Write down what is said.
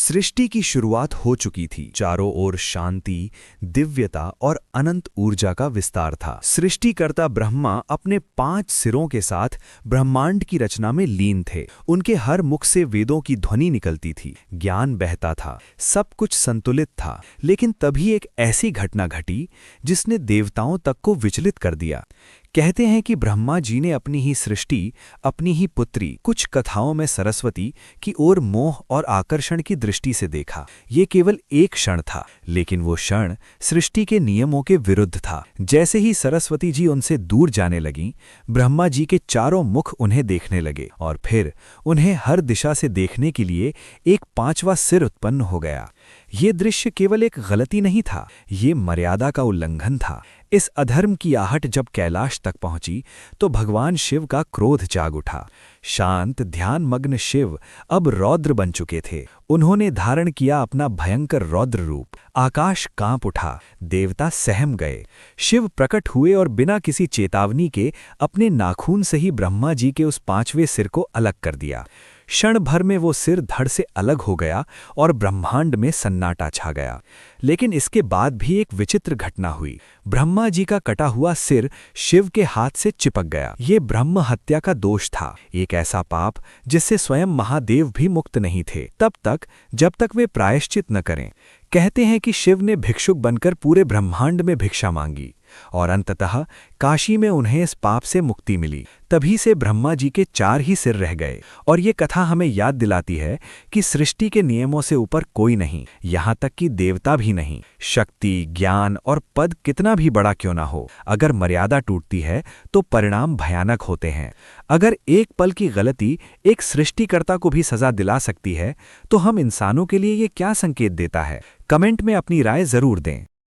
सृष्टि की शुरुआत हो चुकी थी। चारों ओर शांति, दिव्यता और अनंत ऊर्जा का विस्तार था। सृष्टिकर्ता ब्रह्मा अपने 5 सिरों के साथ ब्रह्मांड की रचना में लीन थे। उनके हर मुख से वेदों की ध्वनि निकलती थी, ज्ञान बहता था, सब कुछ संतुलित था। लेकिन तभी एक ऐसी घटना घटी जिसने देवताओं तक को विचलित कर दिया। कहते हैं कि ब्रह्मा जी ने अपनी ही सृष्टि, अपनी ही पुत्री, कुछ कथाओं में सरस्वती की ओर मोह और आकर्षण की दृष्टि से देखा। ये केवल एक क्षण था, लेकिन वो क्षण सृष्टि के नियमों के विरुद्ध था। जैसे ही सरस्वती जी उनसे दूर जाने लगीं, ब्रह्मा जी के चारों मुख उन्हें देखने लगे और फिर उन्हें हर दिशा से देखने के लिए एक 5वां सिर उत्पन्न हो गया। ये दृश्य केवल एक गलती नहीं था, ये मर्यादा का उल्लंघन था। इस अधर्म की आहट जब कैलाश तक पहुंची तो भगवान शिव का क्रोध जाग उठा। शांत, ध्यानमग्न शिव अब रौद्र बन चुके थे। उन्होंने धारण किया अपना भयंकर रौद्र रूप। आकाश कांप उठा, देवता सहम गए। शिव प्रकट हुए और बिना किसी चेतावनी के अपने नाखून से ही ब्रह्मा जी के उस 5वें सिर को अलग कर दिया। क्षण भर में वो सिर धड़ से अलग हो गया और ब्रह्मांड में सन्नाटा छा गया। लेकिन इसके बाद भी एक विचित्र घटना हुई। ब्रह्मा जी का कटा हुआ सिर शिव के हाथ से चिपक गया। ये ब्रह्म हत्या का दोष था, एक ऐसा पाप जिससे स्वयं महादेव भी मुक्त नहीं थे, तब तक जब तक वे प्रायश्चित न करें। कहते हैं कि शिव ने भिक्षुक बनकर पूरे ब्रह्मांड में भिक्षा मांगी और अंततः काशी में उन्हें इस पाप से मुक्ति मिली। तभी से ब्रह्मा जी के 4 ही सिर रह गए। और ये कथा हमें याद दिलाती है कि सृष्टि के नियमों से ऊपर कोई नहीं, यहाँ तक कि देवता भी नहीं। शक्ति, ज्ञान और पद कितना भी बड़ा क्यों ना हो, अगर मर्यादा टूटती है तो परिणाम भयानक होते हैं। अगर एक पल की गलती एक सृष्टिकर्ता को भी सजा दिला सकती है, तो हम इंसानों के लिए ये क्या संकेत देता है? कमेंट में अपनी राय जरूर दें।